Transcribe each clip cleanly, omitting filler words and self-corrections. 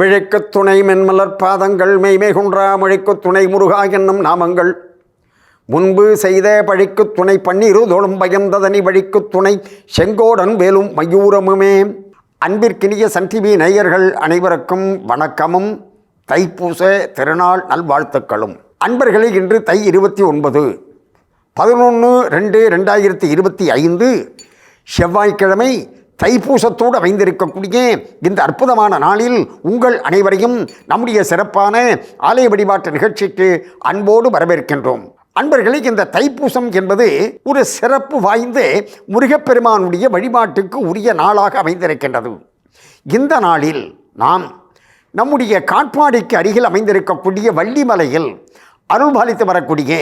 விழைக்குத் துணை மென்மலர் பாதங்கள் மெய்மைகுன்றா மொழிக்குத் துணை முருகா என்னும் நாமங்கள் முன்பு செய்த பழிக்குத் துணை பன்னிரு தோளும் பயந்ததனி வழிக்குத் துணை செங்கோடன் வேலும் மயூரமுமே. அன்பிற்கினிய சன் டிவி நேயர்கள் அனைவருக்கும் வணக்கமும் தைப்பூச திருநாள் நல்வாழ்த்துக்களும். அன்பர்களே, இன்று தை 29 11/2/2025 செவ்வாய்க்கிழமை தைப்பூசத்தோடு அமைந்திருக்கக்கூடிய இந்த அற்புதமான நாளில் உங்கள் அனைவரையும் நம்முடைய சிறப்பான ஆலய வழிபாட்டு நிகழ்ச்சிக்கு அன்போடு வரவேற்கின்றோம். அன்பர்களே, இந்த தைப்பூசம் என்பது ஒரு சிறப்பு வாய்ந்த முருகப்பெருமானுடைய வழிபாட்டுக்கு உரிய நாளாக அமைந்திருக்கின்றது. இந்த நாளில் நாம் நம்முடைய காட்பாடிக்கு அருகில் அமைந்திருக்கக்கூடிய வள்ளிமலையில் அருள்பாலித்து வரக்கூடிய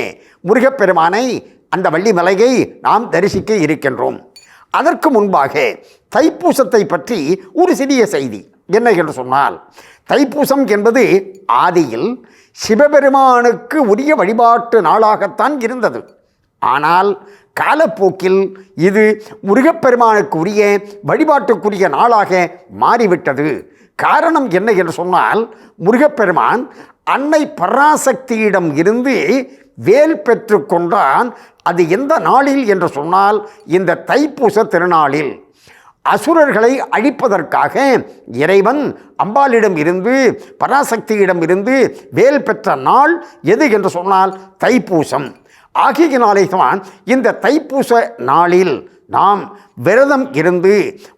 முருகப்பெருமானை, அந்த வள்ளிமலையை நாம் தரிசிக்க இருக்கின்றோம். அதற்கு முன்பாக தைப்பூசத்தை பற்றி ஒரு சிறிய செய்தி என்ன என்று சொன்னால், தைப்பூசம் என்பது ஆதியில் சிவபெருமானுக்கு உரிய வழிபாட்டு நாளாகத்தான் இருந்தது. ஆனால் காலப்போக்கில் இது முருகப்பெருமானுக்கு உரிய வழிபாட்டுக்குரிய நாளாக மாறிவிட்டது. காரணம் என்ன என்று சொன்னால், முருகப்பெருமான் அன்னை பராசக்தியிடம் இருந்து வேல் பெற்று கொண்டான். அது எந்த நாளில் என்று சொன்னால், இந்த தைப்பூச திருநாளில் அசுரர்களை அழிப்பதற்காக இறைவன் அம்பாளிடம் இருந்து, பராசக்தியிடம் இருந்து வேல் பெற்ற நாள் எது என்று சொன்னால் தைப்பூசம். ஆகியனாலே தான் இந்த தைப்பூச நாளில் நாம் விரதம் இருந்து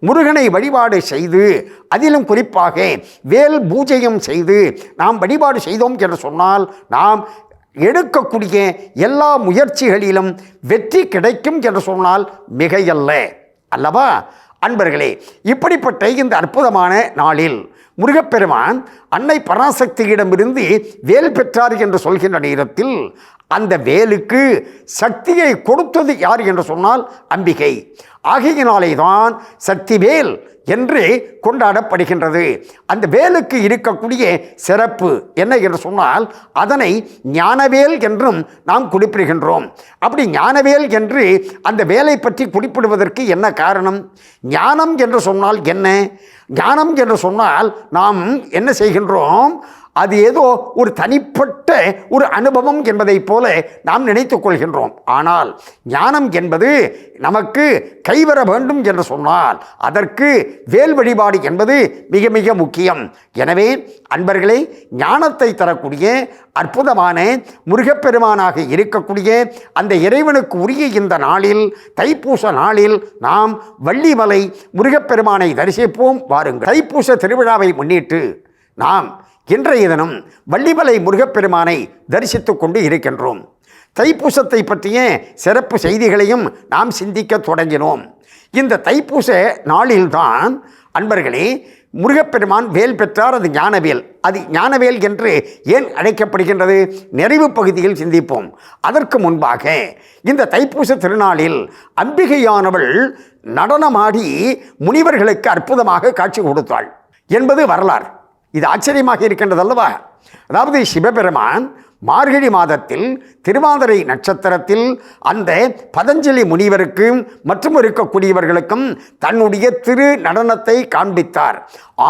முருகனை வழிபாடு செய்து, அதிலும் குறிப்பாக வேல் பூஜையும் செய்து நாம் வழிபாடு செய்தோம் என்று சொன்னால், நாம் எடுக்கக்கூடிய எல்லா முயற்சிகளிலும் வெற்றி கிடைக்கும் என்று சொன்னால் மிகையல்ல அல்லவா அன்பர்களே? இப்படிப்பட்ட இந்த அற்புதமான நாளில் முருகப்பெருமான் அன்னை பராசக்தியிடமிருந்து வேல் பெற்றார் என்று சொல்கின்ற நேரத்தில், அந்த வேலுக்கு சக்தியை கொடுத்தது யார் என்று சொன்னால் அம்பிகை. ஆகையினாலே தான் சக்தி வேல் என்று கொண்டாடப்படுகின்றது. அந்த வேலுக்கு இருக்கக்கூடிய சிறப்பு என்ன என்று சொன்னால், அதனை ஞானவேல் என்றும் நாம் குறிப்பிடுகின்றோம். அப்படி ஞானவேல் என்று அந்த வேலை பற்றி குறிப்பிடுவதற்கு என்ன காரணம்? ஞானம் என்று சொன்னால் என்ன? ஞானம் என்று சொன்னால் நாம் என்ன செய்கின்றோம்? அது ஏதோ ஒரு தனிப்பட்ட ஒரு அனுபவம் என்பதைப் போல நாம் நினைத்துக் கொள்கின்றோம். ஆனால் ஞானம் என்பது நமக்கு கைவர வேண்டும் என்று சொன்னால் அதற்கு வேல் வழிபாடு என்பது மிக மிக முக்கியம். எனவே அன்பர்களே, ஞானத்தை தரக்கூடிய அற்புதமான முருகப்பெருமானாக இருக்கக்கூடிய அந்த இறைவனுக்கு உரிய இந்த நாளில், தைப்பூச நாளில் நாம் வள்ளிமலை முருகப்பெருமானை தரிசிப்போம் வாருங்கள். தைப்பூச திருவிழாவை முன்னிட்டு நாம் இன்றைய தினம் வள்ளிமலை முருகப்பெருமானை தரிசித்து கொண்டு இருக்கின்றோம். தைப்பூசத்தை பற்றிய சிறப்பு செய்திகளையும் நாம் சிந்திக்க தொடங்கினோம். இந்த தைப்பூச நாளில்தான் அன்பர்களே முருகப்பெருமான் வேல் பெற்றார். அது ஞானவேல். அது ஞானவேல் என்று ஏன் அழைக்கப்படுகின்றது? நிறைவு பகுதியில் சிந்திப்போம். அதற்கு முன்பாக இந்த தைப்பூச திருநாளில் அம்பிகையானவள் நடனமாடி முனிவர்களுக்கு அற்புதமாக காட்சி கொடுத்தாள் என்பது வரலாறு. இது ஆச்சரியமாக இருக்கின்றது அல்லவா? அதாவது சிவபெருமான் மார்கழி மாதத்தில் திருவாதிரை நட்சத்திரத்தில் அந்த பதஞ்சலி முனிவருக்கும் மற்றும் இருக்கக்கூடியவர்களுக்கும் தன்னுடைய திரு நடனத்தை காண்பித்தார்.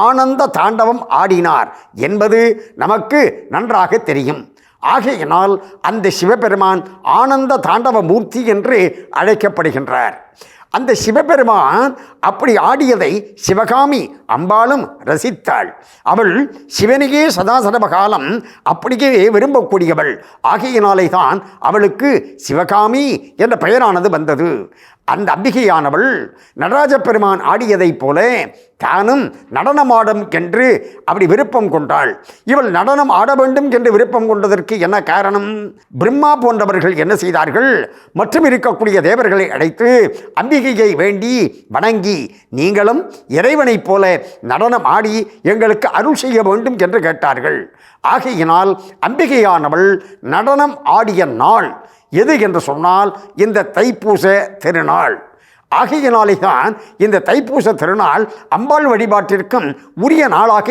ஆனந்த தாண்டவம் ஆடினார் என்பது நமக்கு நன்றாக தெரியும். ஆகையினால் அந்த சிவபெருமான் ஆனந்த தாண்டவ மூர்த்தி என்று அழைக்கப்படுகின்றார். அந்த சிவபெருமான் அப்படி ஆடியதை சிவகாமி அம்பாளும் ரசித்தாள். அவள் சிவனையே சதாசரபகாலம் அப்படியே விரும்பக்கூடியவள். ஆகையினாலே தான் அவளுக்கு சிவகாமி என்ற பெயரானது வந்தது. அந்த அம்பிகையானவள் நடராஜ பெருமான் ஆடியதைப் போல தானும் நடனமாடும் என்று அப்படி விருப்பம் கொண்டாள். இவள் நடனம் ஆட வேண்டும் என்று விருப்பம் கொண்டதற்கு என்ன காரணம்? பிரம்மா போன்றவர்கள் என்ன செய்தார்கள்? மற்றும் இருக்கக்கூடிய தேவர்களை அழைத்து அம்பிகையை வேண்டி வணங்கி, நீங்களும் இறைவனைப் போல நடனம் ஆடி எங்களுக்கு அருள் செய்ய வேண்டும் என்று கேட்டார்கள். ஆகையினால் அம்பிகையானவள் நடனம் ஆடிய நாள் எது என்று சொன்னால் இந்த தைப்பூச திருநாள். ஆகையினாலே தான் இந்த தைப்பூச திருநாள் அம்பாள் வழிபாட்டிற்கும் உரிய நாளாக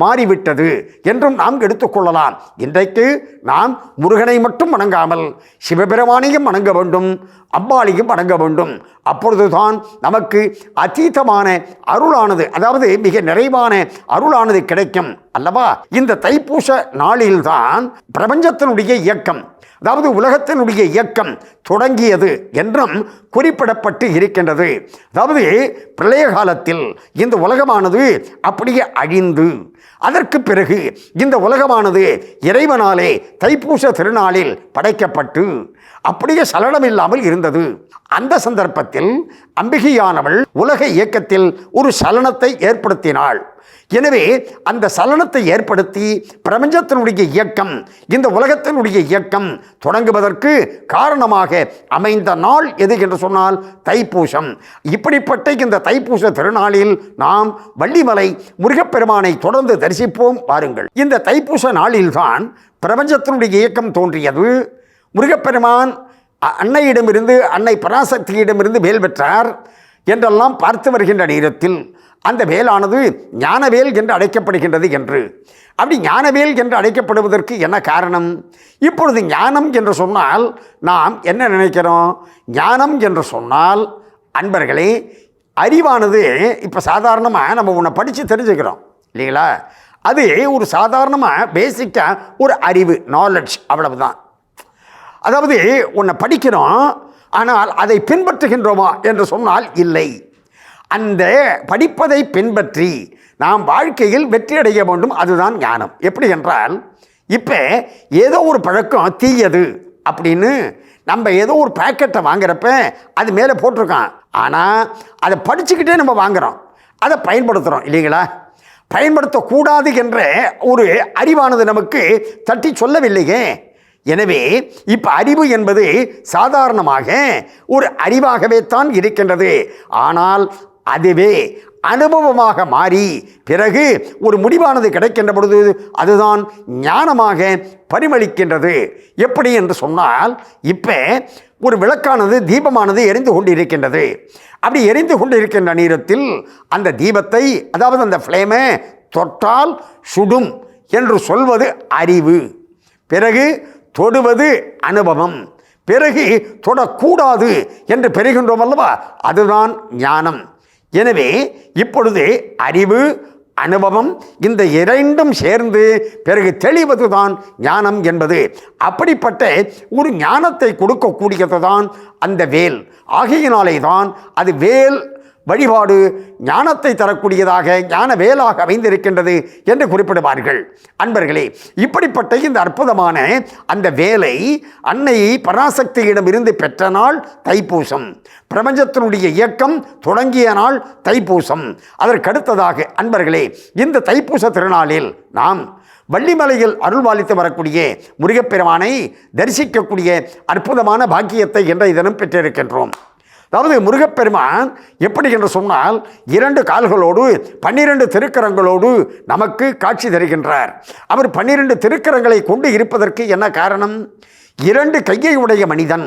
மாறிவிட்டது என்றும் நாம் எடுத்துக்கொள்ளலாம். இன்றைக்கு நாம் முருகனை மட்டும் வணங்காமல் சிவபெருமானையும் வணங்க வேண்டும், அம்பாளையும் வணங்க வேண்டும். அப்பொழுதுதான் நமக்கு அதீதமான அருளானது, அதாவது மிக நிறைவான அருளானது கிடைக்கும் அல்லவா? இந்த தைப்பூச நாளில்தான் பிரபஞ்சத்தினுடைய இயக்கம், அதாவது உலகத்தினுடைய இயக்கம் தொடங்கியது என்றும் குறிப்பிடப்பட்டு இருக்கின்றது. அதாவது பிரளய காலத்தில் இந்த உலகமானது அப்படியே அழிந்து, அதற்கு பிறகு இந்த உலகமானது இறைவனாலே தைப்பூச திருநாளில் படைக்கப்பட்டு அப்படியே சலனமில்லாமல் இருந்தது. அந்த சந்தர்ப்பத்தில் அம்பிகையானவள் உலக இயக்கத்தில் ஒரு சலனத்தை ஏற்படுத்தினாள். எனவே அந்த சலனத்தை ஏற்படுத்தி பிரபஞ்சத்தினுடைய இயக்கம், இந்த உலகத்தினுடைய இயக்கம் தொடங்குவதற்கு காரணமாக அமைந்த நாள் எது என்று சொன்னால் தைப்பூசம். இப்படிப்பட்ட இந்த தைப்பூச திருநாளில் நாம் வள்ளிமலை முருகப்பெருமானை தொடர்ந்து தரிசிப்போம் வாருங்கள். இந்த தைப்பூச நாளில்தான் பிரபஞ்சத்தினுடைய இயக்கம் தோன்றியது. முருகப்பெருமான் அன்னையிடமிருந்து, அன்னை பராசக்தியிடமிருந்து வேல் பெற்றார் என்றெல்லாம் பார்த்து வருகின்ற நேரத்தில் அந்த வேலானது ஞானவேல் என்று அழைக்கப்படுகின்றது என்று. அப்படி ஞானவேல் என்று அழைக்கப்படுவதற்கு என்ன காரணம்? இப்பொழுது ஞானம் என்று சொன்னால் நாம் என்ன நினைக்கிறோம்? ஞானம் என்று சொன்னால் அன்பர்களே, அறிவானது இப்போ சாதாரணமாக நம்ம ஒன்றை படித்து தெரிஞ்சுக்கிறோம் இல்லைங்களா? அது ஒரு சாதாரணமாக பேசிக்காக ஒரு அறிவு, நாலெட்ஜ், அவ்வளவுதான். அதாவது ஒன்றை படிக்கிறோம், ஆனால் அதை பின்பற்றுகின்றோமா என்று சொன்னால் இல்லை. அந்த படிப்பதை பின்பற்றி நாம் வாழ்க்கையில் வெற்றி அடைய வேண்டும், அதுதான் ஞானம். எப்படி என்றால், இப்போ ஏதோ ஒரு பழக்கம் தீயது அப்படின்னு நம்ம ஏதோ ஒரு பேக்கெட்டை வாங்குறப்ப அது மேலே போட்டிருக்கான், ஆனால் அதை படிச்சுக்கிட்டே நம்ம வாங்குகிறோம், அதை பயன்படுத்துகிறோம் இல்லைங்களா? பயன்படுத்தக்கூடாது என்ற ஒரு அறிவானது நமக்கு தட்டி சொல்லவில்லையே. எனவே இப்போ அறிவு என்பது சாதாரணமாக ஒரு அறிவாகவே தான் இருக்கின்றது. ஆனால் அதுவே அனுபவமாக மாறி பிறகு ஒரு முடிவானது கிடைக்கின்ற பொழுது அதுதான் ஞானமாக பரிமளிக்கின்றது. எப்படி என்று சொன்னால், இப்போ ஒரு விளக்கானது, தீபமானது எரிந்து கொண்டு இருக்கின்றது. அப்படி எரிந்து கொண்டு இருக்கின்ற நேரத்தில் அந்த தீபத்தை, அதாவது அந்த ஃப்ளேமை தொட்டால் சுடும் என்று சொல்வது அறிவு. பிறகு தொடுவது அனுபவம். பிறகு தொடக்கூடாது என்று பெறுகின்றோம் அல்லவா, அதுதான் ஞானம். எனவே இப்பொழுது அறிவு, அனுபவம், இந்த இரண்டும் சேர்ந்து பிறகு தெளிவதுதான் ஞானம் என்பது. அப்படிப்பட்ட ஒரு ஞானத்தை கொடுக்கக்கூடியது தான் அந்த வேல். ஆகையினாலே தான் அது வேல் வழிபாடு ஞானத்தை தரக்கூடியதாக, ஞான வேலாக அமைந்திருக்கின்றது என்று குறிப்பிடுவார்கள். அன்பர்களே, இப்படிப்பட்ட இந்த அற்புதமான அந்த வேலை அன்னை பராசக்தியிடம் இருந்து பெற்ற நாள் தைப்பூசம். பிரபஞ்சத்தினுடைய இயக்கம் தொடங்கிய நாள் தைப்பூசம். அதற்கடுத்ததாக அன்பர்களே, இந்த தைப்பூச திருநாளில் நாம் வள்ளிமலையில் அருள்பாலித்து வரக்கூடிய முருகப்பெருமானை தரிசிக்கக்கூடிய அற்புதமான பாக்கியத்தை இன்றைய தினம் பெற்றிருக்கின்றோம். அதாவது முருகப்பெருமான் எப்படி என்று சொன்னால் 2 கால்களோடு 12 திருக்கரங்களோடு நமக்கு காட்சி தருகின்றார். அவர் 12 திருக்கரங்களை கொண்டு இருப்பதற்கு என்ன காரணம்? 2 கையை உடைய மனிதன்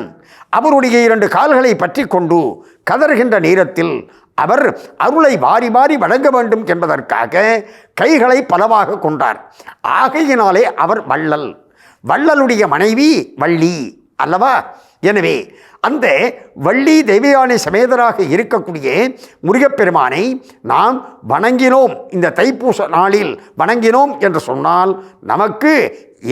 அவருடைய 2 கால்களை பற்றி கொண்டு கதறுகின்ற நேரத்தில் அவர் அருளை வாரி வாரி வழங்க வேண்டும் என்பதற்காக கைகளை பலவாக கொண்டார். ஆகையினாலே அவர் வள்ளல். வள்ளலுடைய மனைவி வள்ளி அல்லவா? எனவே அந்த வள்ளி தெய்வயானை சமேதராக இருக்கக்கூடிய முருகப்பெருமானை நாம் வணங்கினோம், இந்த தைப்பூச நாளில் வணங்கினோம் என்று சொன்னால் நமக்கு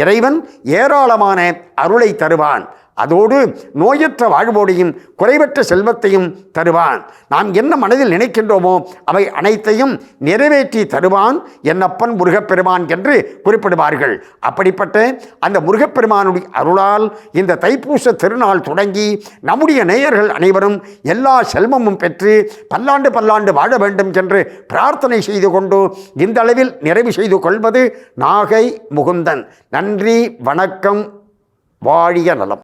இறைவன் ஏராளமான அருளை தருவான். அதோடு நோயற்ற வாழ்வோடையும் குறைவற்ற செல்வத்தையும் தருவான். நாம் என்ன மனதில் நினைக்கின்றோமோ அவை அனைத்தையும் நிறைவேற்றி தருவான் என்னப்பன் முருகப்பெருமான் என்று குறிப்பிடுவார்கள். அப்படிப்பட்ட அந்த முருகப்பெருமானுடைய அருளால் இந்த தைப்பூச திருநாள் தொடங்கி நம்முடைய நேயர்கள் அனைவரும் எல்லா செல்வமும் பெற்று பல்லாண்டு பல்லாண்டு வாழ வேண்டும் என்று பிரார்த்தனை செய்து கொண்டு இந்த அளவில் நிறைவு செய்து கொள்வது நாகை முகுந்தன். நன்றி, வணக்கம், வாழிய நலம்.